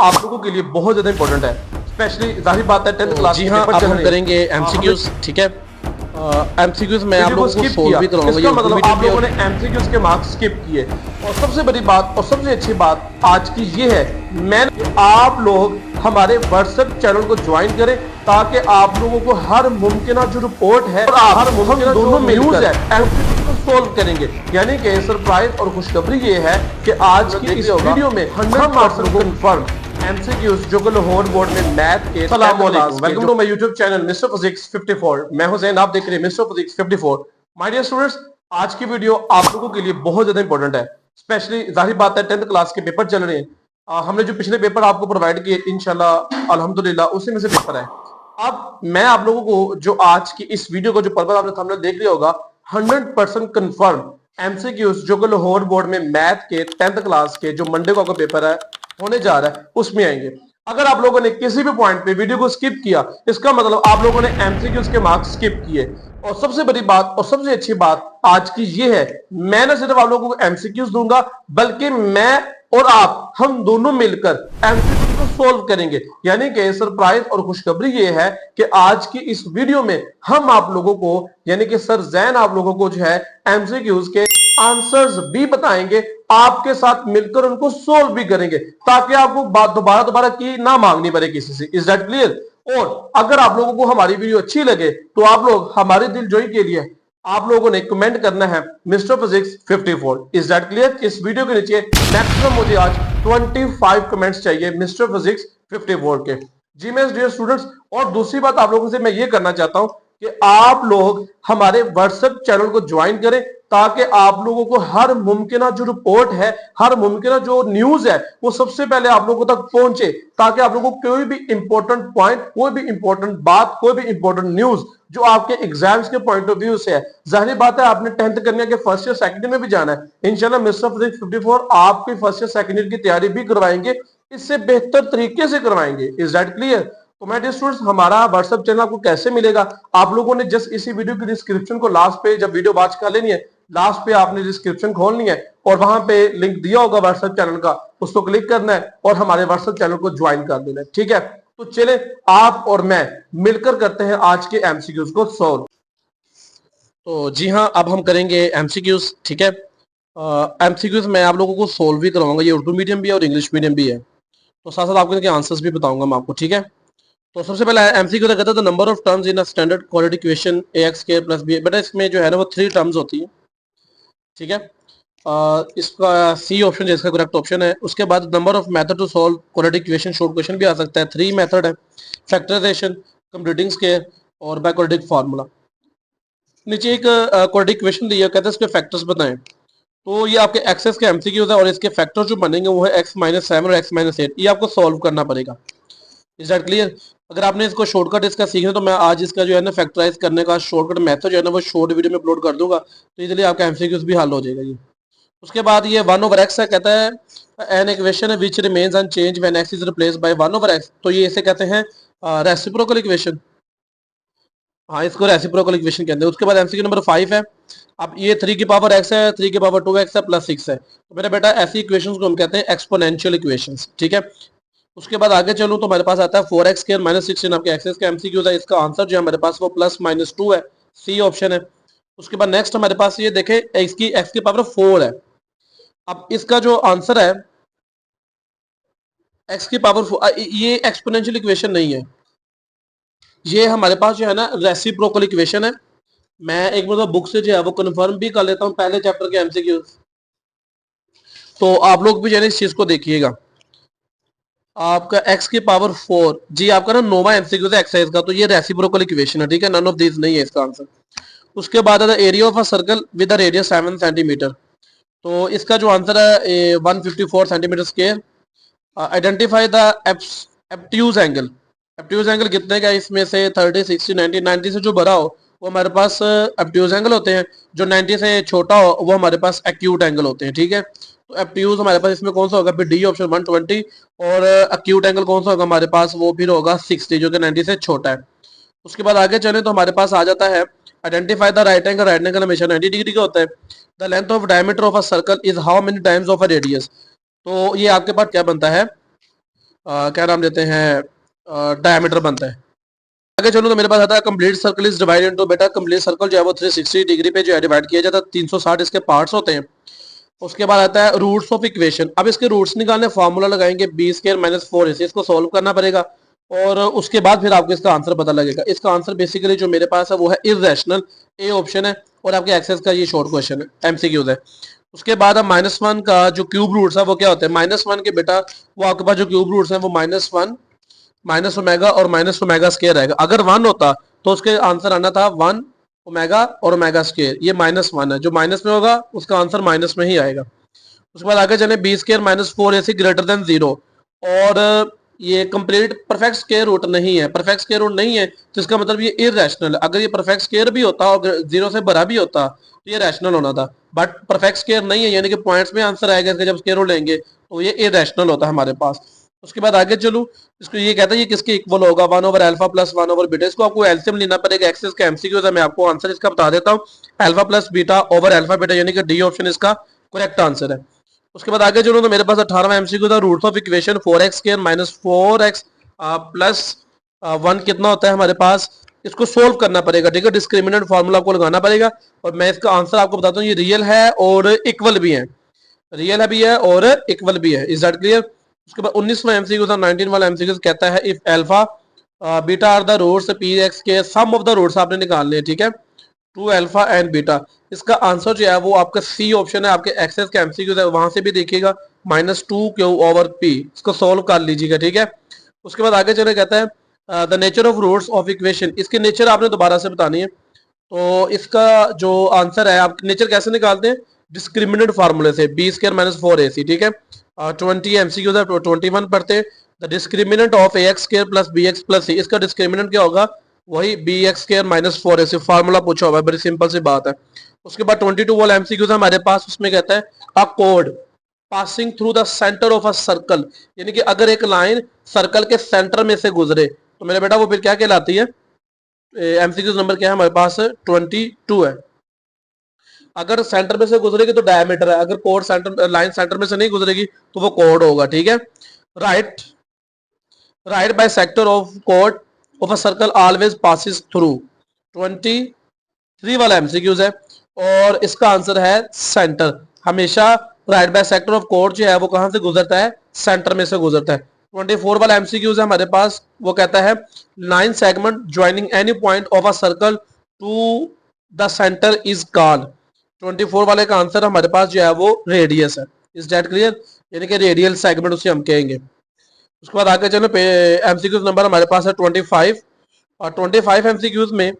आप लोगों के लिए बहुत ज्यादा इंपॉर्टेंट है, स्पेशली जाहिर बात है 10th क्लास। जी हाँ, अब हम करेंगे एमसीक्यूज। ठीक है, एमसीक्यूज मैं आप लोगों को सोल्व भी करवाऊंगा। इसका मतलब आप लोगों ने एमसीक्यूज के मार्क्स स्किप किए। और सबसे बड़ी बात और सबसे अच्छी बात आज की ये है, मैंने आप लोग हमारे व्हाट्सएप चैनल को ज्वाइन करें ताकि आप लोगों को हर मुमकिन जो रिपोर्ट है और हर मुमकिन दोनों न्यूज है एमसीक्यूज को सोल्व करेंगे। यानी कि सरप्राइज और खुशखबरी ये है कि आज की इस वीडियो में 100% कंफर्म एमसीक्यूज जो कि लाहौर बोर्ड में मैथ के। अस्सलाम वालेकुम, welcome to my YouTube channel mister physics 54। मैं हुसैन, आप देख रहे हैं mister physics 54। My dear students, आज की वीडियो आप लोगों के लिए बहुत ज्यादा इंपॉर्टेंट है, स्पेशली जाहिर बात है 10th क्लास के पेपर चल रहे हैं। हमने जो पिछले पेपर आपको प्रोवाइड किए इंशाल्लाह अल्हम्दुलिल्लाह उसी में से पेपर है। अब मैं आप लोगों को जो आज की इस वीडियो को जो पर्पज आपने थंबनेल देख लिया होगा, 100% कंफर्म एमसीक्यूज जो कि लाहौर बोर्ड में मैथ के 10th क्लास के जो मंडे को आपका पेपर है होने जा रहा है उसमें आएंगे। अगर आप लोगों ने किसी भी पॉइंट पे वीडियो को स्किप किया, इसका मतलब आप लोगों ने एमसीक्यूज के मार्क्स स्किप किए। और सबसे बड़ी बात और सबसे अच्छी बात आज की ये है, मैं ना सिर्फ आप लोगों को एमसीक्यूज दूंगा बल्कि मैं और आप हम दोनों मिलकर एमसीक्यूज को सोल्व करेंगे। यानी कि सरप्राइज और खुशखबरी ये है कि आज की इस वीडियो में हम आप लोगों को यानी कि सर जैन आप लोगों को जो है एमसीक्यूज के आंसर्स भी बताएंगे, आपके साथ मिलकर उनको सोल्व भी करेंगे ताकि आपको बात दोबारा की ना मांगनी पड़े किसी से। Is that clear? और अगर आप लोगों को हमारी वीडियो अच्छी लगे तो आप लोग हमारे दिलजोई के लिए आप लोगों ने कमेंट करना है mister physics 54। Is that clear? इस वीडियो के नीचे मैक्सिमम मुझे आज 25 कमेंट्स चाहिए मिस्टर फिजिक्स 54 के। जी मेरे डियर स्टूडेंट्स, और दूसरी बात आप लोगों से मैं ये करना चाहता हूं कि आप लोग हमारे व्हाट्सएप चैनल को ज्वाइन करें ताकि आप लोगों को हर मुमकिन जो रिपोर्ट है, हर मुमकिन जो न्यूज है वो सबसे पहले आप लोगों तक पहुंचे, ताकि आप लोगों को कोई भी इंपॉर्टेंट पॉइंट, कोई भी इंपॉर्टेंट बात, कोई भी इंपॉर्टेंट न्यूज जो आपके एग्जाम्स के पॉइंट ऑफ व्यू से है। जाहिर बात है आपने 10th कन्या के फर्स्ट ईयर सेकंड ईयर में भी जाना है। इंशाल्लाह मिस्टर फिजिक्स 54 आपकी फर्स्ट ईयर सेकंड ईयर की तैयारी भी करवाएंगे, इससे बेहतर तरीके से करवाएंगे। Is that clear? तो मैं डियर स्टूडेंट्स, हमारा व्हाट्सएप चैनल आपको कैसे मिलेगा? आप लोगों ने जस्ट इसी वीडियो की डिस्क्रिप्शन को लास्ट पे जब वीडियो वॉच कर लेनी है, लास्ट पे आपने डिस्क्रिप्शन खोलनी है और वहां पे लिंक दिया होगा व्हाट्सएप चैनल का, उसको क्लिक करना है और हमारे व्हाट्सएप चैनल को ज्वाइन कर देना है। ठीक है, तो चले आप और मैं मिलकर करते हैं आज के एमसीक्यूज को सोल्व। तो जी हाँ, अब हम करेंगे एमसीक्यूज। ठीक है, एमसीक्यूज मैं आप लोगों को सोल्व भी करवाऊंगा। ये उर्दू मीडियम भी है और इंग्लिश मीडियम भी है, तो साथ साथ आपको इनके आंसर्स भी बताऊंगा मैं आपको। ठीक है, तो सबसे पहले एमसीक्यू कहता है the number of terms in a standard quadratic equation ax square plus b। बेटा इसमें जो है ना वो 3 टर्म्स होती है। ठीक है, इसका सी ऑप्शन जो इसका करेक्ट ऑप्शन है। उसके बाद number of method to solve quadratic equation, short question भी आ सकता है। 3 मेथड है, फैक्टराइजेशन, कंप्यूटिंग स्क्वायर और बाय क्वाड्रेटिक फार्मूला। नीचे एक क्वाड्रेटिक इक्वेशन दी है, कहते हैं इसके फैक्टर्स बताएं। तो ये आपके एक्सेस के एमसीक्यूज है और इसके फैक्टर्स जो बनेंगे वो है x-7 और x-8। ये आपको सॉल्व करना पड़ेगा। Is that clear? अगर आपने इसको शॉर्टकट इसका सीखना तो मैं आज इसका जो है ना फैक्टराइज करने का शॉर्टकट मेथड जो है ना वो शॉर्ट वीडियो में अपलोड कर दूंगा, तो इसलिए आपका एमसीक्यूज भी हल हो जाएगा ये। उसके बाद ये 1/x है, कहता है एन इक्वेशन है which remains unchange when x is replaced by 1/x। तो ये इसे कहते हैं रेसिप्रोकल इक्वेशन। हाँ, इसको रेसिप्रोकल इक्वेशन कहते हैं। उसके बाद एमसीक्यू नंबर 5 है। अब ये 3 की पावर x है, 3 की पावर 2x है प्लस 6 है। तो मेरा बेटा ऐसी इक्वेशंस को हम कहते हैं एक्सपोनेंशियल इक्वेशंस। ठीक है, उसके बाद आगे चलूं तो हमारे पास आता है 4x स्क्वायर माइनस 16 आपके एक्सेस का एमसीक्यूज है। इसका आंसर जो है हमारे पास वो +-2 है, सी ऑप्शन है। उसके बाद नेक्स्ट हमारे पास ये देखें इसकी x की पावर 4 है। अब इसका जो आंसर है x की पावर 4, ये एक्सपोनेंशियल इक्वेशन नहीं है, ये हमारे पास जो है ना रेसिप्रोकल इक्वेशन है। मैं एक मतलब बुक से जो है वो कंफर्म भी कर लेता हूँ पहले चैप्टर के एमसीक्यूज, तो आप लोग भी जो है इस चीज को देखिएगा। आपका x की पावर 4 जी आपका ना नोवा एमसीक्यू है एक्सरसाइज का, तो ये रेसिप्रोकल इक्वेशन है। ठीक है, नन ऑफ दिस नहीं है इसका आंसर। उसके बाद है area of a circle with a radius 7 centimetre. तो इसका जो आंसर है 154 centimetre square. Identify the obtuse angle. Obtuse angle कितने का? इसमें से 30, 60, 90। 90 से जो बड़ा हो वो हमारे पास एब्ट्यूज एंगल होते हैं, जो 90 से छोटा हो वो हमारे पास एक्यूट एंगल होते हैं। ठीक है, तो एब्ट्यूज हमारे पास इसमें कौन सा होगा? फिर डी ऑप्शन 120। और एक्यूट एंगल कौन सा होगा हमारे पास? वो फिर होगा 60 जो कि 90 से छोटा है। उसके बाद आगे चले तो हमारे पास आ जाता है identify the right angle. Right angle हमेशा 90 डिग्री का होता है। The length of diameter of a circle is how many times of a radius. तो ये आपके पास क्या बनता है? क्या नाम लेते हैं डायमीटर बनता है। आगे चलो तो मेरे पास आता है complete circle is divided into, बेटा कंप्लीट सर्कल जो है वो 360 डिग्री पे जो है डिवाइड किया जाता है, 360 इसके पार्ट्स होते हैं। उसके बाद आता है रूट्स ऑफ इक्वेशन। अब इसके रूट्स निकालने फार्मूला लगाएंगे बी स्क्वायर माइनस 4ac, इसको सॉल्व करना पड़ेगा और उसके बाद फिर आपको इसका आंसर पता लगेगा। इसका आंसर बेसिकली जो मेरे पास है वो है इरेशनल, ए ऑप्शन है और आपके एक्सेस का ये शॉर्ट क्वेश्चन है, एमसीक्यूज है। उसके बाद अब -1 का जो क्यूब रूट्स है वो क्या होते हैं, -1 के बेटा वो आपके पास जो क्यूब रूट्स हैं वो -1 माइनस ओमेगा और माइनस ओमेगा स्केयर आएगा। अगर 1 होता तो उसके आंसर आना था 1 ओमेगा और ओमेगा स्केयर, ये -1 है, जो माइनस में होगा उसका आंसर माइनस में ही आएगा। उसके बाद आगे चले b square minus 4ac greater than 0, और ये कंप्लीट परफेक्ट स्केयर रूट नहीं है। परफेक्ट स्केयर रूट नहीं है तो इसका मतलब ये इरेशनल है। अगर ये परफेक्ट स्केयर भी होता और 0 से बड़ा भी होता तो ये रैशनल होना था, बट परफेक्ट स्केयर नहीं है, यानी कि पॉइंट्स में आंसर आएगा इसका जब स्केयर रूट लेंगे तो ये इरेशनल होता है हमारे पास। उसके बाद आगे चलूं, इसको ये कहता है ये किसके इक्वल होगा, 1 over alpha plus 1 over beta. इसको आपको एलसीएम लेना पड़ेगा, एक्सेस का एमसीक्यू है, मैं आपको आंसर इसका बता देता हूँ। Alpha plus beta over alpha beta, यानी कि डी ऑप्शन इसका करेक्ट आंसर है। उसके बाद आगे चलो तो मेरे पास 18वां एमसीक्यू था, roots of equation 4x square minus 4x plus 1 कितना होता है हमारे पास, इसको सोल्व करना पड़ेगा, ठीक है। डिस्क्रिमिनेंट फार्मूला आपको लगाना पड़ेगा और मैं इसका आंसर आपको बताता हूँ, ये रियल है और इक्वल भी है, रियल है भी है और इक्वल भी है। Is that clear. उसके बाद 19वां एमसीक्यू था, 19 वाला एमसीक्यू कहता है if alpha beta are the roots P x के सम ऑफ द रूट्स आपने निकालने हैं, ठीक है, टू अल्फा एंड बीटा। इसका आंसर जो है वो आपका सी ऑप्शन है, आपके एक्सेस का एमसीक्यू है, वहां से भी देखिएगा -2q ओवर पी, इसको सोल्व कर लीजिएगा, ठीक है। उसके बाद आगे चले कहता है the nature of roots of equation, इसकी नेचर आपने दोबारा से बतानी है। तो इसका जो आंसर है, आप नेचर कैसे निकालते हैं, डिस्क्रिमिनेंट फार्मूले से, बी स्क्वायर माइनस 4ac, ठीक है। 20 एमसीक्यू था, 21 पढ़ते हैं। The discriminant of a x square plus b x plus c, इसका डिस्क्रिमिनेंट क्या होगा, वही b x square minus 4ac, formula पूछा हुआ है, बड़ी सिंपल सी बात है। उसके बाद 22 वाला एमसीक्यू था हमारे पास, उसमें कहता है a code passing through the centre of a circle, यानी कि अगर एक लाइन सर्कल के सेंटर में से गुजरे तो मेरे बेटा वो फिर क्या कहलाती है, एमसीक्यू नंबर क्या है हमारे पास 22 है। अगर सेंटर में से गुजरेगी तो डायमीटर है, अगर कोड सेंटर लाइन सेंटर में से नहीं गुजरेगी तो वो कोड होगा, ठीक है। Right right by sector of code of a circle always passes through, 23 वाला एमसीक्यूज है और इसका आंसर है सेंटर। हमेशा right by sector of code जो है वो कहां से गुजरता है, सेंटर में से गुजरता है। 24 वाला एमसीक्यूज है हमारे पास, वो कहता है 9 segment joining any point of a circle to the centre is called. 24 वाले का आंसर हमारे पास जो है वो रेडियस है। इज दैट क्लियर, यानी कि रेडियल सेगमेंट उसे हम कहेंगे। उसके बाद आगे चलो एमसीक्यूज नंबर हमारे पास है 25, और 25 एमसीक्यूज में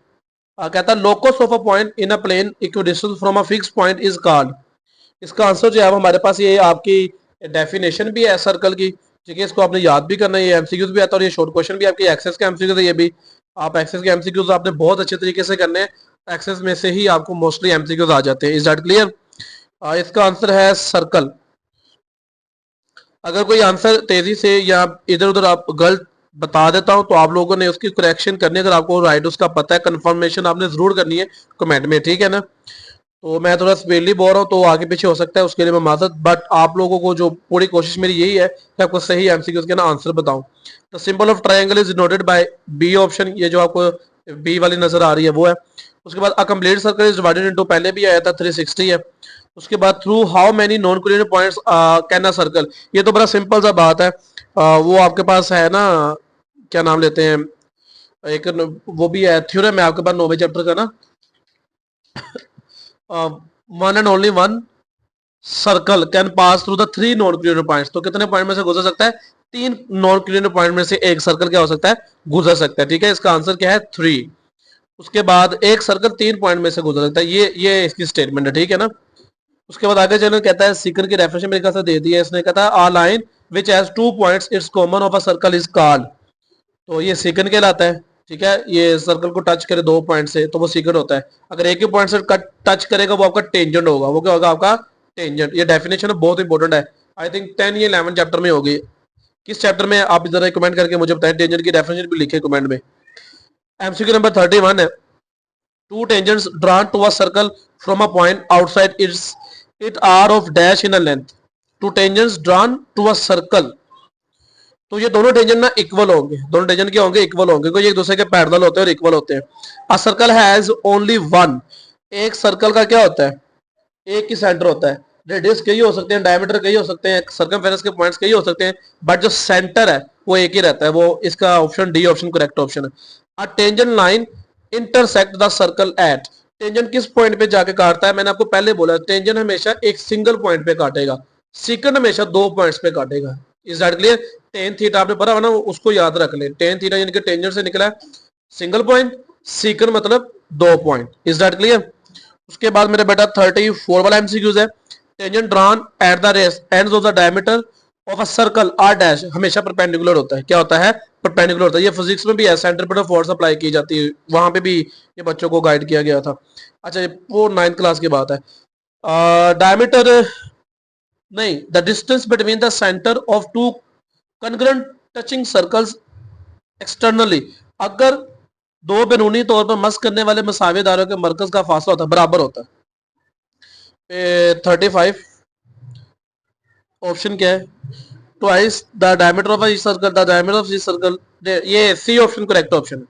कहता है locus of a point in a plane equidistance from a fix point is called. इसका आंसर जो है हमारे पास ये आपकी डेफिनेशन भी है सर्कल की, ठीक है, इसको आपने याद भी करना है, ये एमसीक्यूज भी आता है और ये शॉर्ट क्वेश्चन भी आपकी एक्सेस के एमसीक्यूज है, ये भी आप एक्सेस के एमसीक्यूज आपने बहुत अच्छे तरीके से करने हैं, एक्सेस में से ही आपको मोस्टली एमसीक्यूज आ जाते हैं। Is that clear. इसका आंसर है सर्कल। अगर कोई आंसर तेजी से या इधर उधर आप गलत बता देता हूं तो आप लोगों ने उसकी करेक्शन करनी है, अगर आपको राइट उसका पता है, कंफर्मेशन आपने जरूर करनी है कमेंट में, ठीक है ना। तो मैं थोड़ा स्पीडली बोल रहा हूँ तो आगे पीछे हो सकता है, उसके लिए मैं माजरत, बट आप लोगों को जो पूरी कोशिश मेरी यही है कि आपको सही एमसीक्यूज के ना आंसर बताऊं। The symbol of triangle is denoted by B option, ये जो आपको बी वाली नजर आ रही है वो है। उसके बाद a complete circle is divided into, पहले भी आया था 360 है। उसके बाद through how many non collinear points can a circle, ये तो बड़ा सिंपल सा बात है। वो आपके पास है ना, क्या नाम लेते हैं, एक वो भी है थ्योरम है आपके पास 9वें चैप्टर का ना, one and only one circle can pass through the 3 non collinear points. तो कितने पॉइंट में से गुजर सकता है, 3 नॉन कोलिनियर पॉइंट में से एक सर्कल क्या हो सकता है, गुजर सकता है, ठीक है। इसका आंसर क्या है 3। उसके बाद एक सर्कल 3 पॉइंट में से गुजर सकता है, ये इसकी स्टेटमेंट है, ठीक है ना। उसके बाद आगे चलो कहता है सीकर की रेफरेंस मेरे ख्याल से दे दी है इसने, कहता है a line which has 2 points its common of a circle is called. तो ये सीकन कहलाता है, ठीक है। ये सर्कल को टच करे 2 पॉइंट से तो वो सीकन होता है, अगर एक ही पॉइंट से टच करेगा वो आपका टेंजेंट होगा, वो क्या होगा आपका टेंजेंट। ये डेफिनेशन बहुत इंपॉर्टेंट है, आई थिंक 10 या 11 चैप्टर में होगी। किस चैप्टर में आप जरा कमेंट करके मुझे बताएं, टेंजेंट की डेफिनेशन भी लिखे कमेंट में। एमसीक्यू नंबर 31 है, 2 tangents drawn to a circle from a point outside it are of dash in a length। 2 tangents drawn to a circle तो ये दोनों टेंजेंट ना इक्वल होंगे, दोनों टेंजेंट क्या होंगे, इक्वल होंगे, क्योंकि एक दूसरे के पैरेलल होते हैं और इक्वल होते हैं। A circle has only one, एक सर्कल का क्या होता है, एक ही सेंटर होता है। रेडियस कई हो सकते हैं, डायमीटर कई हो सकते हैं, सर्कमफेरेंस के पॉइंट्स कई हो सकते हैं, बट जो सेंटर है वो एक ही रहता है। वो इसका option D option correct option है। A tangent line intersect the circle at, tangent किस पॉइंट पे जाके काटता है, मैंने आपको पहले बोला टेंजेंट हमेशा एक सिंगल पॉइंट पे काटेगा, सेकंड हमेशा दो पॉइंट्स पे काटेगा। Is that clear? Tan theta आपने पढ़ा ना, उसको याद रख ले। टेन थीटा यानी कि टेंजेंट से निकला सिंगल पॉइंट, सेकंड मतलब दो पॉइंट। Is that clear? उसके बाद मेरे बेटा 34 वाला एमसीक्यूज है। Tangent drawn at the ends of the diameter of a circle are dash, हमेशा परपेंडिकुलर होता है। क्या होता है? परपेंडिकुलर होता है। ये फिजिक्स में भी है, सेंट्रीपिटल फोर्स अप्लाई की जाती है, वहां पे भी ये बच्चों को गाइड किया गया था। अच्छा, वो 9th क्लास की बात है। डायमीटर नहीं, the distance between the centre of two congruent touching circles externally, अगर दो बैरूनी तौर पर मस करने वाले मसावेदारों के मरकज का फासला होता है, बराबर होता है। 35 ऑप्शन क्या है? Twice the diameter of each circle, the diameter of each circle, ये सी ऑप्शन करेक्ट ऑप्शन है।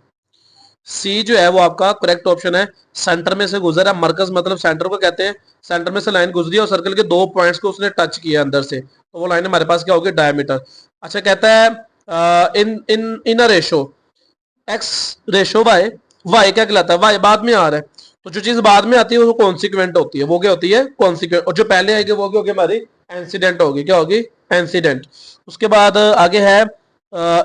सी जो है वो आपका करेक्ट ऑप्शन है। सेंटर में से गुजरा, मरकज मतलब सेंटर को कहते हैं। सेंटर में से लाइन गुजरी और सर्कल के दो पॉइंट्स को उसने टच किया अंदर से, तो वो लाइन हमारे पास क्या होगी? डायमीटर। अच्छा, कहता है in in in a ratio x ratio y, y क्या कहलाता है? वाई बाद में आ रहा है, तो जो चीज बाद में आती है वो कॉन्सिक्वेंट होती है। वो क्या होती है? कॉन्सिक्वेंट। और जो पहले आएगी वो क्या होगी? हमारी इंसिडेंट होगी। क्या होगी? इंसिडेंट। उसके बाद आगे है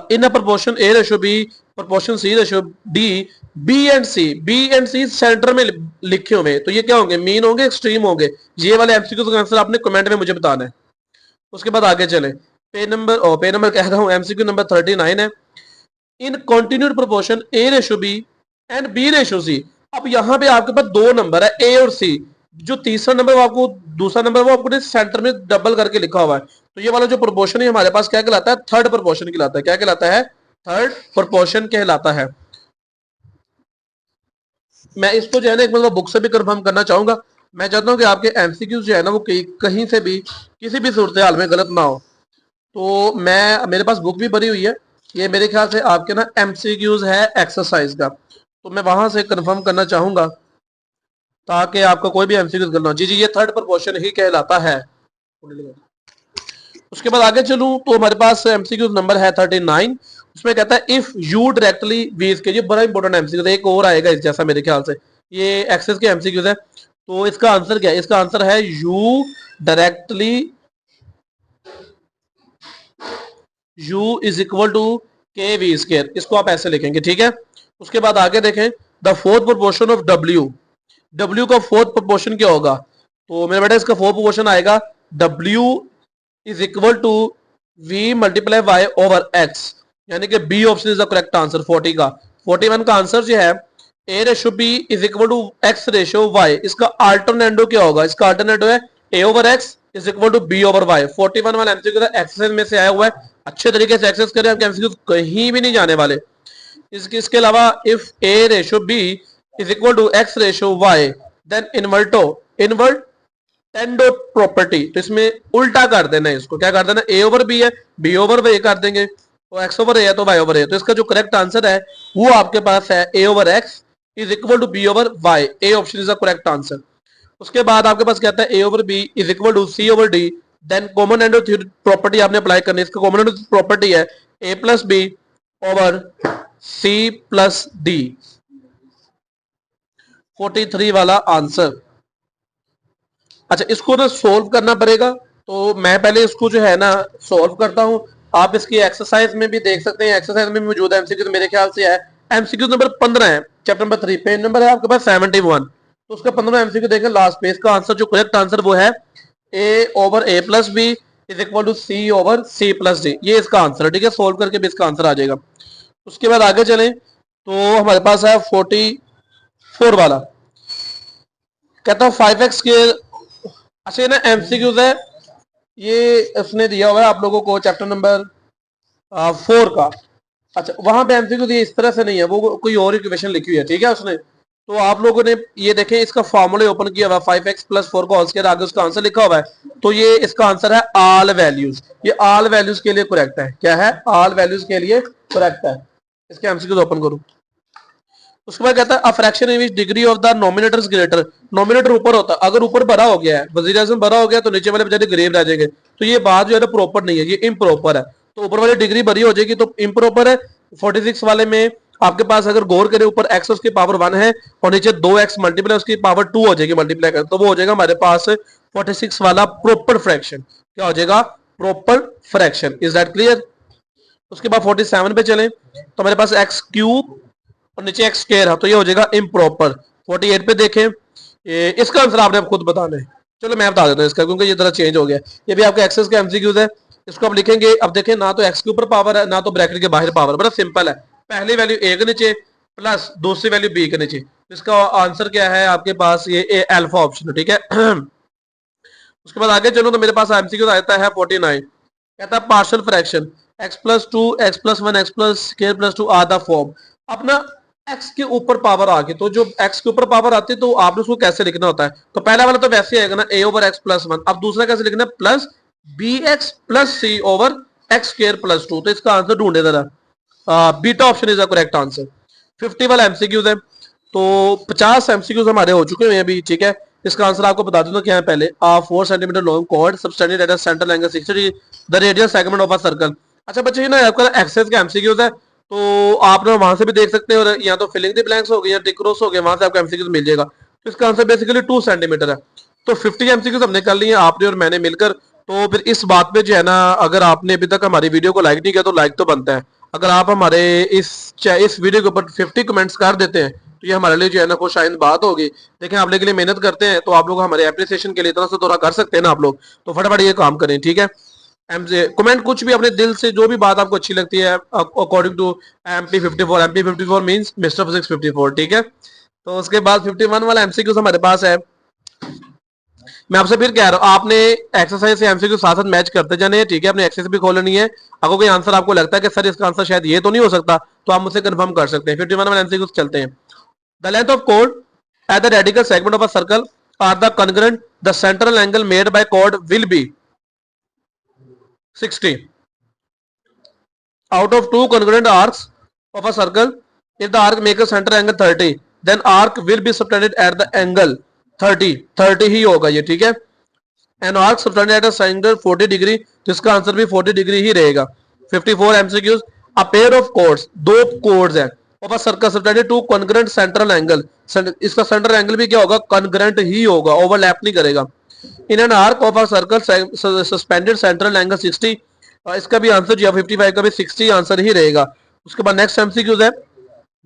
in a proportion a ratio b, proportion c ratio d, b and c, b and c centre में लिखे हुए, तो ये क्या होंगे? मीन होंगे, एक्सट्रीम होंगे। ये वाले एमसीक्यू का आंसर आपने कमेंट में मुझे बताना है। उसके बाद आगे चले, पे नंबर कह रहा हूं, एमसीक्यू नंबर 39 है। In continued proportion a ratio b and b ratio c, अब यहां पे आपके पास दो नंबर है ए और सी, जो तीसरा नंबर वो आपको, दूसरा नंबर वो आपको सेंटर में डबल करके लिखा हुआ है, तो ये वाला जो प्रोपोर्शन है हमारे पास क्या कहलाता है? थर्ड प्रोपोर्शन कहलाता है। क्या कहलाता है? थर्ड प्रोपोर्शन कहलाता है। मैं इसको जो है ना एक मतलब बुक से भी कंफर्म करना चाहूंगा। मैं चाहता हूं कि आपके एमसीक्यूज जो है ना वो कहीं से भी किसी भी सूरत हाल में गलत ना हो। तो मैं, मेरे पास बुक भी भरी हुई है, ये मेरे ख्याल से आपके ना एमसीक्यूज है एक्सरसाइज का, तो मैं वहां से कंफर्म करना चाहूंगा ताकि आपका कोई भी एमसीक्यूज गलत ना हो। जी जी, ये थर्ड प्रोपोर्शन ही कहलाता है। उसके बाद आगे चलूं तो हमारे पास एमसीक्यूज नंबर है 39। उसमें कहता है इफ यू डायरेक्टली वीज के, ये बड़ा इंपॉर्टेंट एमसीक्यूज है, एक और आएगा इस जैसा मेरे ख्याल से, ये एक्सेस के एमसीक्यूज है। तो इसका आंसर क्या है? इसका आंसर है U directly, U is equal to K V square, इसको आप ऐसे लिखेंगे, ठीक है। उसके बाद आगे देखें, the fourth proportion of W, W का फोर्थ प्रोपोर्शन क्या होगा? तो मेरे बेटा इसका फोर्थ प्रोपोर्शन आएगा W is equal to V multiply y over X, यानी कि b option is the correct answer 40 का। 41 का आंसर जो है a ratio b is equal to x ratio y, इसका अल्टरनेटिव क्या होगा? इसका अल्टरनेटिव है a over x is equal to b over Y. 41 वाला एमसीक्यू एक्सरसाइज में से आया हुआ है, अच्छे तरीके से एक्सेस करें, आपके एमसीक्यू कहीं भी नहीं जाने वाले। इसके अलावा if a ratio b is equal to x ratio y, then invertendo property, तो इसमें उल्टा कर देना है इसको। क्या कर देना? ए ओवर बी है, बी ओवर वे कर देंगे, तो एक्स ओवर ए है तो वाई ओवर ए, तो इसका जो करेक्ट आंसर है वो आपके पास है a over x is equal to b over y. A option is the correct answer. उसके बाद आपके पास कहता है a over b is equal to c over d, then componendo property आपने अप्लाई करनी है। इसका कॉमन एंडो प्रॉपर्टी है a plus b over c plus d. 43 वाला आंसर। अच्छा, इसको ना सोल्व करना पड़ेगा, तो मैं पहले इसको जो है ना सोल्व करता हूं। आप इसकी एक्सरसाइज में भी देख सकते हैं, एक्सरसाइज में भी मौजूद है एमसीक्यू, तो मेरे ख्याल से है एमसीक्यू नंबर 15 है, चैप्टर नंबर 3, पेज नंबर है आपके पास 71। तो उसका 15 एमसीक्यू देखें, लास्ट पेज का आंसर जो करेक्ट आंसर वो है a over a plus b is equal to c over c plus d, ये इसका आंसर है, ठीक है। सोल्व करके भी इसका आंसर आ जाएगा। उसके बाद आगे चलें तो हमारे पास है 44 वाला, कहता हूँ 5x स्क्वायर। अच्छा, ना एमसीक्यूज है, ये उसने दिया हुआ है आप लोगों को चैप्टर नंबर 4 का। अच्छा, वहां पे एमसीक्यू इस तरह से नहीं है, वो कोई और इक्वेशन लिखी हुई है, ठीक है उसने। तो आप लोगों ने ये देखें इसका फॉर्मूला ओपन किया हुआ 5x प्लस 4 का होल स्क्वायर, आगे उसका आंसर लिखा हुआ है। तो ये इसका आंसर है ऑल वैल्यूज। ये ऑल वैल्यूज के लिए करेक्ट है। क्या है? ऑल वैल्यूज के लिए करेक्ट है। इसके एमसीक्यूज ओपन करूं। उसके बाद कहता है a fraction in which degree of the nominator is greater. Nominator ऊपर होता है, अगर ऊपर भरा हो गया है, वजीर आजम भरा हो गया तो नीचे वाले बेचारे गरीब रह जाएंगे। तो ये बात जो है ना प्रॉपर नहीं है, ये इम्प्रॉपर है। तो ऊपर वाली डिग्री भरी हो जाएगी तो इम्प्रॉपर है। 46 वाले में आपके पास अगर गौर करें ऊपर x उसकी पावर 1 है और नीचे 2x मल्टीप्लाई उसकी पावर 2 हो जाएगी मल्टीप्लाई कर, तो वो हो जाएगा हमारे पास 46 वाला प्रॉपर फ्रैक्शन। क्या हो जाएगा? Proper fraction. Is that clear? उसके बाद 47 पे चलें तो हमारे पास एक्स क्यूब और नीचे एक्स स्क्वायर है, तो ये हो जाएगा इम्प्रॉपर। 48 पे देखें, इसका आंसर आपने अब खुद बताना है। चलो मैं बता देता हूँ इसका, क्योंकि ये तरह चेंज हो गया। ये भी आपके एक्सेस का एमसीक्यूज है। इसको आप लिखेंगे, अब देखें ना तो एक्स के ऊपर पावर है ना तो ब्रैकेट के बाहर पावर, बड़ा सिंपल है। पहली वैल्यू ए के नीचे प्लस दूसरी वैल्यू बी के नीचे। इसका आंसर क्या है आपके पास? ये अल्फा ऑप्शन है, ठीक है। उसके बाद आगे चलो तो मेरे पास एमसीक्यू आता है 49। कहता है partial fraction x plus 2 x plus 1 x plus square plus 2 are the form. अपना x के ऊपर पावर आ गई, तो जो x के ऊपर पावर आती है तो आपने उसको कैसे लिखना होता है? तो पहला वाला तो वैसे आएगा ना, a ओवर x प्लस 1। अब दूसरा कैसे लिखना है? Plus bx plus c over x square plus 2। तो इसका आंसर ढूंढे जरा। Beta option is the correct answer. 50 वाला एमसीक्यूज है। तो 50 एमसीक्यूज हमारे हो चुके हैं अभी, ठीक है। इसका आंसर आपको बता दूं क्या है पहले। 4 centimetre long chord subtended at a central angle 60 the radial segment of a circle. अच्छा बच्चे, ये ना आपका एक्सेस का एमसीक्यूज है, तो आप ना वहां से भी देख सकते हैं, और या तो फिलिंग द ब्लैंक्स हो गए या टिक क्रॉस हो गए, वहां से आपका एमसीक्यूज मिल जाएगा। तो इसका आंसर बेसिकली 2 सेंटीमीटर है। तो 50 एमसीक्यूज हमने कर लिए आपने और मैंने मिलकर। तो फिर इस बात पे जो है ना, अगर आपने अभी तक हमारी वीडियो को लाइक नहीं किया तो लाइक तो बनता है। अगर आप हमारे इस वीडियो के ऊपर 50 कमेंट्स कर देते हैं तो ये हमारे लिए जो है ना खुश आइंद बात होगी। देखें आप लोगों के लिए मेहनत करते हैं, तो आप लोग हमारे एप्रिसिएशन के लिए इतना से थोड़ा कर सकते हैं ना आप लोग, तो फटाफट ये काम करें, ठीक है। कमेंट कुछ भी अपने दिल से, जो भी बात आपको अच्छी लगती है according to MP54। MP54 means mister physics 54, ठीक है। तो उसके बाद 51 वाला एमसीक्यू हमारे पास है। मैं आपसे फिर कह रहा हूँ, आपने एक्सरसाइज से एमसीक्यू साथ साथ मैच करते जाने हैं, ठीक है। अपनी एक्सरसाइज भी खोलनी है। अगर कोई आंसर आपको लगता है कि सर इसका आंसर शायद ये तो नहीं हो सकता, तो आप मुझसे कंफर्म कर सकते हैं। 51 वाले एमसीक्यू चलते हैं। The length of code at the radical segment of a circle are the congruent the central angle made by code will be 60 out of two congruent arcs of a circle. If the arc make a center angle 30, then arc will be subtended at the angle 30 ही होगा ये, ठीक है। An arc subtended at a angle 40 degree, तो इसका answer भी 40 degree ही रहेगा। 54 MCQs. A pair of codes, दो codes हैं of a circle subtended two congruent central angle. इसका सेंट्रल एंगल भी क्या होगा? कॉन्ग्रुएंट ही होगा, ओवरलैप नहीं करेगा। In an arc of a circle suspended central angle 60, इसका भी आंसर जो है 55 का भी 60 आंसर ही रहेगा। उसके बाद नेक्स्ट एमसीक्यूज है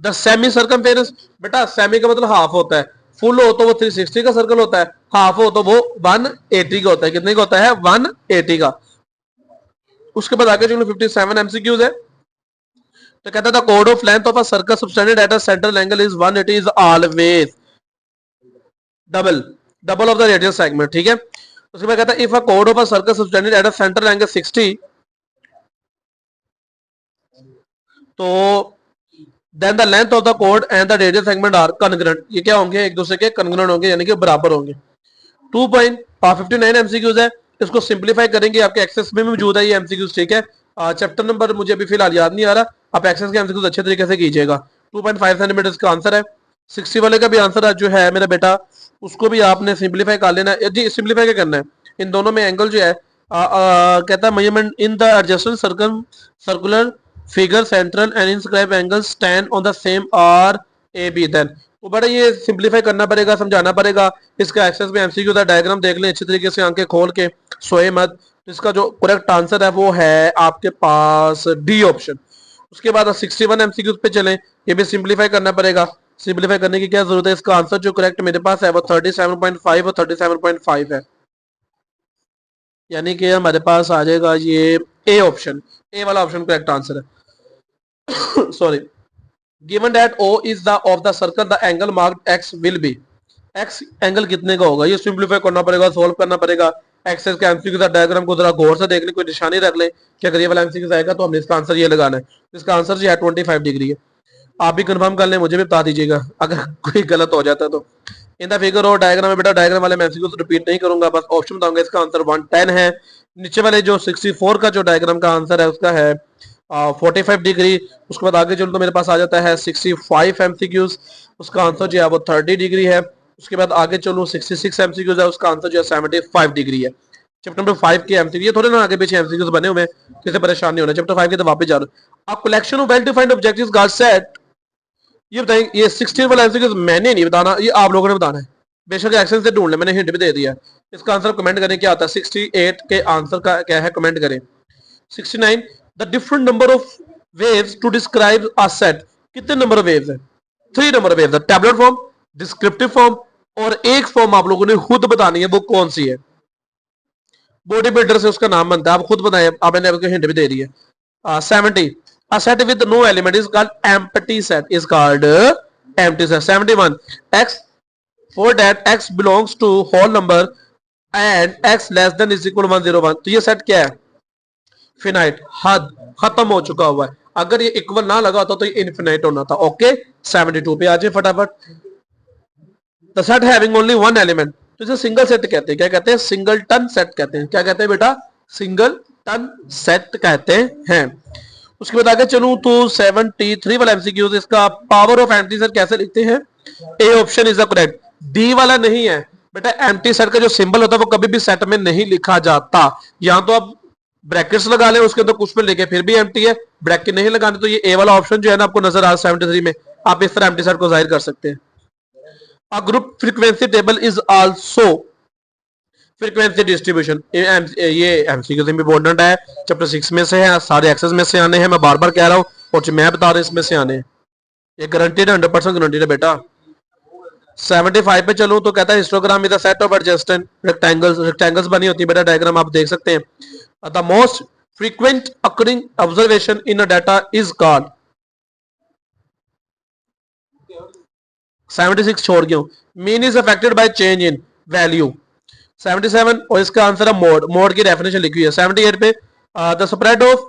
द सेमी सर्कमफेरेंस। बेटा सेमी का मतलब हाफ होता है, फुल हो तो वो 360 का सर्कल होता है, हाफ हो तो वो 180 का होता है। कितने का होता है? 180 का। उसके बाद आगे जो 57 एमसीक्यूज है। तो कहता था कोड of length of a circle subtended at a central angle is 180 is always double of the radial segment, ठीक है। उसके बाद कहता है इफ अ कोड of a circle subtended at a central angle 60, तो then the length of the कोड and the radial segment are congruent. ये क्या होंगे? एक दूसरे के कॉन्ग्रुएंट होंगे, यानी कि बराबर होंगे। 2.59 एमसीक्यूज है। इसको सिंपलीफाई करेंगे, आपके एक्सेस में मौजूद है ये एमसीक्यूज, ठीक है। चैप्टर नंबर मुझे अभी फिलहाल याद नहीं आ रहा, आप एक्सेस के एमसीक्यूज अच्छे तरीके से कीजिएगा। 2.5 सेंटीमीटर का आंसर है। 60 वाले का भी आंसर जो है मेरा बेटा, उसको भी आपने सिंपलीफाई कर लेना है जी। सिंपलीफाई क्या करना है? इन दोनों में एंगल जो है कहता है measurement in the adjacent circular figure central and inscribe angle stand on the same are A B. Then तो बड़ा ये सिंपलीफाई करना पड़ेगा, समझाना पड़ेगा। इसका एक्सेस में एमसीक्यू का डायग्राम देख लें अच्छी तरीके से, आंखें खोल के, सोए मत। इसका जो करेक्ट आंसर है वो है आपके पास डी ऑप्शन। उसके बाद 61 एमसीक्यू पे चलें, ये भी सिंपलीफाई करना पड़ेगा। सिंपलीफाई करने की क्या जरूरत है? इसका आंसर जो करेक्ट मेरे पास है वो 37.5 और 37.5 है, यानी कि हमारे पास आ जाएगा ये ए ऑप्शन। ए वाला ऑप्शन करेक्ट आंसर है। Sorry. Given that O is the of the circle the angle marked X will be. X angle कितने का होगा? ये सिंपलीफाई करना पड़ेगा, सॉल्व करना पड़ेगा। एक्सेस के एमसीक्यू का डायग्राम को जरा गौर से देख ले, कोई निशानी रख ले कि अगर ये वाला एमसीक्यू आएगा तो हमने इसका आंसर ये लगाना है। इसका आंसर जो है 25 डिग्री है। आप भी कंफर्म कर लें, मुझे भी बता दीजिएगा अगर कोई गलत हो जाता है तो। इन द फिगर और डायग्राम में बेटा, डायग्राम वाले मैं एमसीक्यू रिपीट नहीं करूंगा, बस ऑप्शन बताऊंगा। इसका आंसर 110 है। नीचे वाले जो 64 का जो डायग्राम का आंसर है उसका है 45 डिग्री। उसके बाद आगे चलो तो मेरे पास आ जाता है 65 एमसीक्यूज, उसका आंसर जो है वो 30 डिग्री है। उसके बाद आगे चलो 66 एमसीक्यूज है, उसका आंसर जो है 75 डिग्री है। चैप्टर नंबर 5 के एमसीक्यू, ये थोड़े ना आगे पीछे एमसीक्यूज बने हुए हैं, किसी परेशान नहीं होना। चैप्टर 5 के तो वापस जा रहा हूं। आप collection of well defined objectives guard set, ये बताएं, ये 16 वाला एमसीक्यू मैंने नहीं बताना, ये आप लोगों ने बताना है। बेशक एक्शन से ढूंढ ले, मैंने हिंट भी दे दिया है। इसका आंसर कमेंट करें क्या आता है। 68 के आंसर का क्या है कमेंट करें। 69 the different number of ways to describe a set, कितने नंबर ऑफ वेव्स है। 3 नंबर ऑफ वेव्स है। टैबलेट फॉर्म, डिस्क्रिप्टिव फॉर्म और एक फॉर्म आप लोगों ने खुद बतानी है, वो कौन सी है। बॉडी बिल्डर से उसका नाम बनता है, आप खुद बताएं। आप मैंने आपको हिंट भी दे रही है। 70 a set with no element is called empty set, is called empty set. 71 x, for that x belongs to whole number and x less than is equal to 101, तो ये सेट क्या है। फिनाइट, हद, खत्म हो चुका हुआ है। अगर ये इक्वल ना लगा होता तो ये इनफिनाइट होना था। ओके 72 पे आ जाए फटाफट। The set having only one element, तो इसे सिंगल सेट कहते हैं। क्या कहते हैं, सिंगल टन सेट कहते हैं। क्या कहते हैं बेटा, सिंगल टन सेट कहते हैं। उसके बाद आगे चलूं तो 73 वाला एमसीक्यू, इसका पावर ऑफ एम्प्टी सेट कैसे लिखते हैं। ए option is the correct, D वाला नहीं है बेटा। एम्प्टी सेट का जो सिंबल होता है वो कभी भी सेट में नहीं लिखा जाता। यहां तो आप ब्रैकेट्स लगा लें, उसके अंदर कुछ में लेके फिर भी एम्प्टी है, ब्रैकेट नहीं लगाने तो ये ए वाला ऑप्शन जो है ना आपको नजर आ 73 में, आप इस तरह एम्प्टी सेट को जाहिर कर सकते हैं। A group frequency table is also frequency distribution, ये एमसीक्यू से इंपॉर्टेंट है, चैप्टर 6 में से है, सारे एक्सेस में से आने हैं, मैं बार बार कह रहा हूं, और मैं बता रहा हूं इसमें से आने हैं, ये गारंटीड है, 100% गारंटीड है बेटा। 75 पे चलूं तो कहता है histogram is a set of adjacent rectangles, rectangles बनी होती है बेटा, डायग्राम आप देख सकते हैं। The most frequent occurring observation in a data is called, 76 छोड़ गया हूं, mean is affected by change in value. 77 और इसका आंसर है मोड, मोड की डेफिनेशन लिखी हुई है। 78 पे the spread of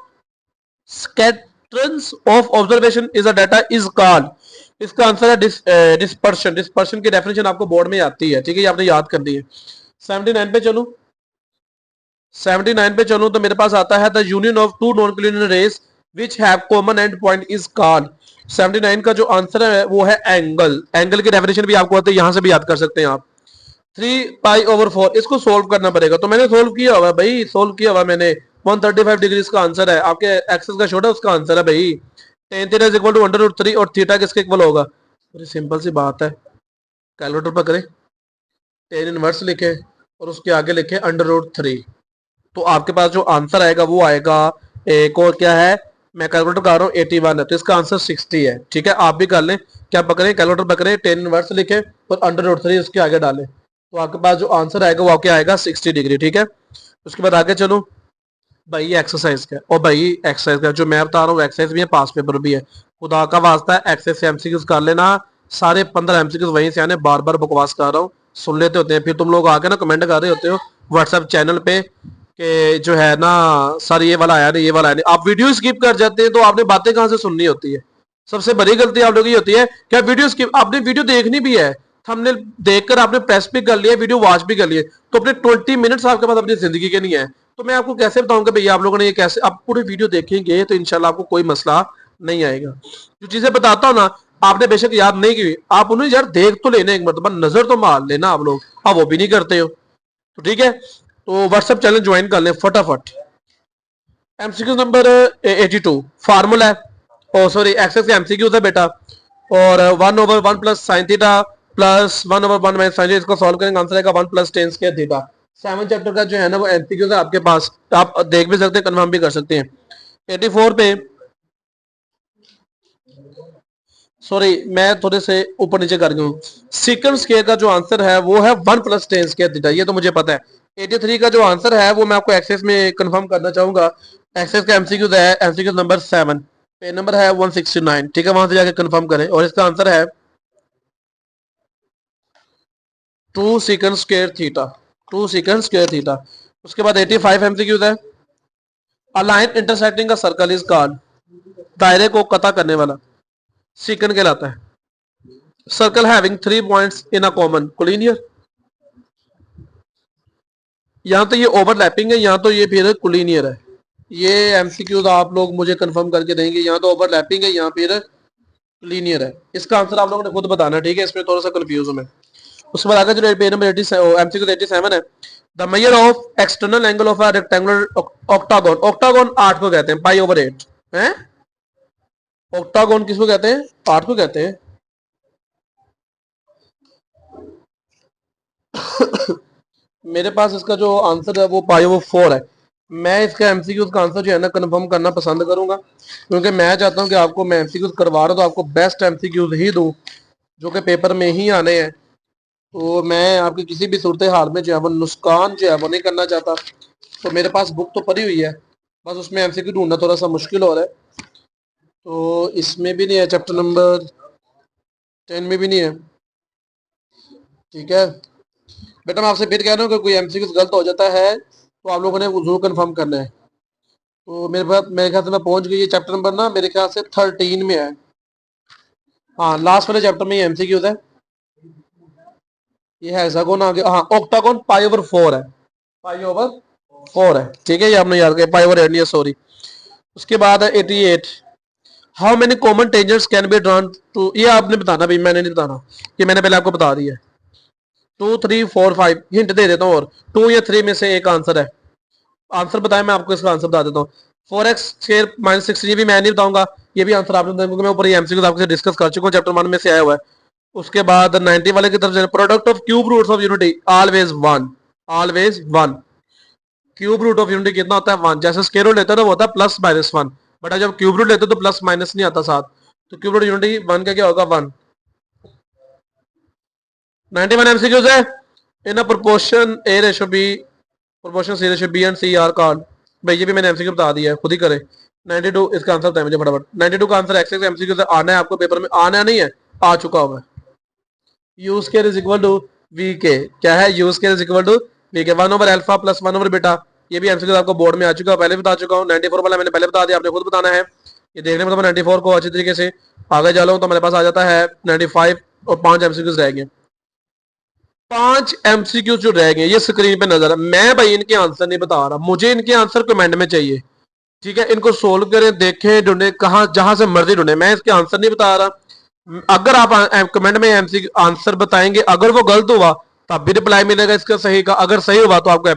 scatteredness of observation is a data is called, इसका आंसर है डिस्पर्शन। डिस्पर्शन की डेफिनेशन आपको बोर्ड में आती है, ठीक है, आपने याद कर दी है। 79 पे चलूं, 79 पे चलूं तो मेरे पास आता है the union of two non collinear rays which have common end point is called. 79 का जो आंसर है वो है एंगल। एंगल की डेफिनेशन भी आपको आती है, यहां से भी याद कर सकते हैं आप। 3π/4, इसको सोल्व करना पड़ेगा, तो मैंने सोल्व किया हुआ भाई, सोल्व किया हुआ मैंने। 135 डिग्री इसका आंसर है, आपके एक्सेस का छोटा उसका आंसर है भाई। tan theta is equal to √3 और थीटा किसके इक्वल होगा, बड़ी सिंपल सी बात है, कैलकुलेटर पर करें, tan इनवर्स लिखे और उसके आगे लिखे √3, तो आपके पास जो आंसर आएगा वो आएगा एक और क्या है, मैं कैलकुलेटर कर रहा हूँ 81 है, तो इसका आंसर 60 है। ठीक है, आप भी कर लें, क्या पकड़े, कैलकुलेटर पकड़े, tan इनवर्स लिखे और √3 उसके आगे डालें, तो आपके पास जो आंसर आएगा वो क्या आएगा 60 डिग्री। ठीक है, उसके बाद आगे चलो भाई, ये एक्सरसाइज का, और भाई एक्सरसाइज का जो मैं बता रहा हूँ एक्सरसाइज भी है, पास पेपर भी है, खुदा का वास्ता है एक्सरसाइज से एमसीक्यूज कर लेना, सारे 15 एमसीक्यूज वहीं से आने, बार बार बकवास कर रहा हूँ, सुन लेते होते हैं, फिर तुम लोग आके ना कमेंट कर रहे होते हो व्हाट्सएप चैनल पे कि जो है ना सर ये वाला आया नहीं, ये वाला आया नहीं, आप वीडियो स्किप कर जाते हैं, तो आपने बातें कहाँ से सुननी होती है। सबसे बड़ी गलती आप लोगों की होती है, क्या वीडियो स्किप, आपने वीडियो देखनी भी है, हमने देखकर आपने प्रेस भी कर लिया, वीडियो वॉच भी कर लिए, तो अपने 20 मिनट्स आपके पास अपनी जिंदगी के नहीं है, तो मैं आपको कैसे बताऊंगा भैया आप लोगों ने ये कैसे, आप पूरी वीडियो देखेंगे तो इंशाल्लाह आपको कोई मसला नहीं आएगा। जो चीजें बताता हूँ ना, आपने बेशक याद नहीं की, आप उन्हें यार देख तो लेना, एक मरतबा नजर तो मार लेना आप लोग, आप वो भी नहीं करते हो, तो ठीक है, तो व्हाट्सएप चैनल ज्वाइन कर लें फटाफट। एमसीक्यू नंबर 82 फार्मूला है, ओ सॉरी एक्सेस एमसीक्यू है बेटा, और 1/1 plus sine theta plus 1/1 minus sine, इसको सॉल्व करेंगे, आंसर आएगा 1 plus tan square theta. 7 chapter का जो है ना वो एमसीक्यू है आपके पास, आप देख भी सकते हैं, कंफर्म भी कर सकते हैं। 84 पे सॉरी मैं थोड़े से ऊपर नीचे कर गया हूँ, सीकेंड स्क्वायर का जो आंसर है वो है 1 प्लस टेन स्क्वायर थीटा, ये तो मुझे पता है। 83 का जो आंसर है वो मैं आपको एक्सेस में कंफर्म करना चाहूंगा, एक्सेस का एमसीक्यू है एमसीक्यू नंबर 7, पे नंबर है 169, ठीक है, वहां से जाके कंफर्म करें, और इसका आंसर है 2 secant square theta, 2 secant square theta. उसके बाद 85 एमसीक्यू है, a line intersecting a circle is called, दायरे को कता करने वाला। सीकन कहलाता है। Circle having 3 points in a common collinear, यहां तो ये ओवरलैपिंग है, यहां तो ये फिर कोलिनियर है। ये एमसीक्यूज आप लोग मुझे कंफर्म करके देंगे, यहाँ तो ओवरलैपिंग है, यहाँ फिर लीनियर है। इसका आंसर आप लोगों ने खुद बताना है, ठीक है, इसमें थोड़ा सा कंफ्यूज हूं मैं। उसके बाद आगे जो पेज नंबर 87 एमसीक्यू है, the measure of external angle of a rectangular octagon, octagon 8 को कहते हैं, पाई ओवर 8 है। ऑक्टागोन किसको कहते हैं? 8 को कहते हैं। मेरे पास इसका जो आंसर है वो पाई ओवर 4 है। मैं इसका एमसीक्यू का आंसर जो है ना कंफर्म करना पसंद करूंगा, क्योंकि मैं चाहता हूं कि आपको मैं एमसीक्यू करवा रहा हूं तो आपको बेस्ट एमसीक्यूज ही दूं जो कि पेपर में ही आने हैं। तो मैं आपकी किसी भी सूरत हाल में जो है वो नुकसान जो है वो नहीं करना चाहता। तो मेरे पास बुक तो पड़ी हुई है, बस उसमें एमसीक्यू ढूंढना थोड़ा सा मुश्किल हो रहा है। तो इसमें भी नहीं है, चैप्टर नंबर 10 में भी नहीं है, ठीक है बेटा। मैं आपसे फिर कह रहा हूँ कि कोई एमसीक्यू गलत हो जाता है तो आप लोगों ने जरूर कंफर्म करना है। तो मेरे पास, मेरे ख्याल से मैं पहुंच गई, ये चैप्टर नंबर ना मेरे ख्याल से 13 में है। हाँ, लास्ट वाले चैप्टर में ये एमसीक्यूज है। ये हेक्सागोन आ गया, हाँ ऑक्टागोन पाई ओवर 4 है, पाई ओवर 4 है, ठीक है, ये आपने याद किया, पाई ओवर 8 नहीं है, सॉरी। उसके बाद है 88, how many common tangents can be drawn to, ये आपने बताना भाई, मैंने नहीं बताना, ये मैंने पहले आपको बता दिया है। 2 3 4 5 हिंट दे देता हूँ, और 2 या 3 में से एक आंसर है। आंसर बताएं, मैं आपको इसका आंसर बता देता हूँ। 4x² - 16, ये भी मैं नहीं बताऊंगा, ये भी आंसर आपने बताया, क्योंकि मैं ऊपर ये एमसीक्यू आपके साथ डिस्कस कर चुका हूँ, चैप्टर 1 में से आया हुआ है। उसके बाद 90 वाले की तरफ, product of cube roots of unity always 1, always 1। Cube root of unity कितना होता है? 1। जैसे स्क्वायर रूट लेते हैं ना वो होता है +-1, बट जब क्यूब रूट लेते हैं तो प्लस माइनस नहीं आता साथ, तो क्यूब रूट यूनिटी 1 का क्या होगा? 1। 91 एमसीक्यूज है। In a proportion a ratio b, proportion c ratio b and c are called, भाई ये भी मैंने एमसीक्यू बता दिया है, खुद ही करें। 92 इसका आंसर बताएं मुझे फटाफट। 92 का आंसर एक्स एमसीक्यू से आना है आपको पेपर में, आना नहीं है, आ चुका होगा। U square is equal to V K, क्या है? U square is equal to V K, 1 over alpha plus 1 over beta. ये भी एमसीक्यू आपको बोर्ड में आ चुका है, पहले बता चुका हूँ। 94 वाला मैंने पहले बता दिया, आपने खुद बताना है। ये देखने में तो मैं 94 को अच्छी तरीके से आगे जा रहा हूँ, तो मेरे पास आ जाता है 95, और 5 एमसीक्यूज रह गए। 5 एमसीक्यूज जो रह गए ये स्क्रीन पे नजर है। मैं भाई इनके आंसर नहीं बता रहा, मुझे इनके आंसर कमेंट में चाहिए, ठीक है। इनको सोल्व करें, देखें, ढूंढे, कहां जहां से मर्जी ढूंढे, मैं इसके आंसर नहीं बता रहा। अगर आप कमेंट में एमसीक्यू आंसर बताएंगे, अगर वो गलत हुआ तब भी रिप्लाई मिलेगा इसका सही का, अगर सही हुआ तो आपको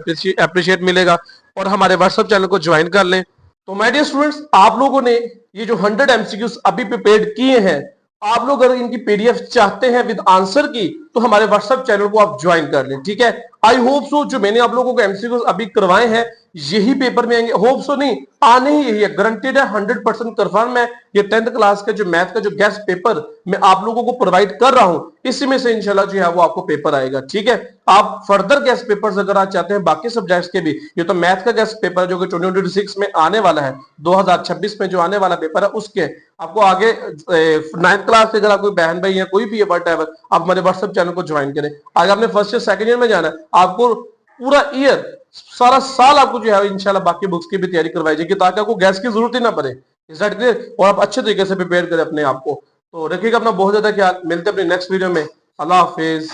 अप्रिशिएट मिलेगा। और हमारे व्हाट्सएप चैनल को ज्वाइन कर लें। तो माय डियर स्टूडेंट्स, आप लोगों ने ये जो 100 एमसीक्यूज अभी प्रिपेयर्ड किए हैं, आप लोग अगर इनकी पीडीएफ चाहते हैं विद आंसर की, तो हमारे व्हाट्सएप चैनल को आप ज्वाइन कर लें, ठीक है। आई होप सो जो मैंने आप लोगों को एमसीक्यूज अभी करवाए हैं यही पेपर में आएंगे, होप सो नहीं, आने ही यही है, गारंटेड है, 100% कंफर्म है। ये 10th क्लास का जो मैथ का जो गेस्ट पेपर मैं आप लोगों को प्रोवाइड कर रहा हूं, इसी में से इंशाल्लाह जो है वो आपको पेपर आएगा, ठीक है। आप फर्दर गेस्ट पेपर्स अगर आप चाहते हैं बाकी सब्जेक्ट्स के भी, ये तो मैथ का गेस्ट पेपर जो कि 2026 में आने वाला है, 2026 में जो आने वाला पेपर है उसके आपको आगे 9th क्लास से अगर आप कोई बहन भाई या कोई भी है वट एवर, आप हमारे व्हाट्सएप चैनल को ज्वाइन करें। आज आपने फर्स्ट ईयर सेकंड ईयर में जाना है, आपको पूरा ईयर, सारा साल आपको जो है इंशाल्लाह बाकी बुक्स की भी तैयारी करवाई जाएगी, ताकि आपको गैस की जरूरत ही ना पड़े, इज दैट क्लियर? और आप अच्छे तरीके से प्रिपेयर करें अपने आप को। तो रखिएगा अपना बहुत ज्यादा ख्याल, मिलते हैं अपने नेक्स्ट वीडियो में। अल्लाह हाफिज।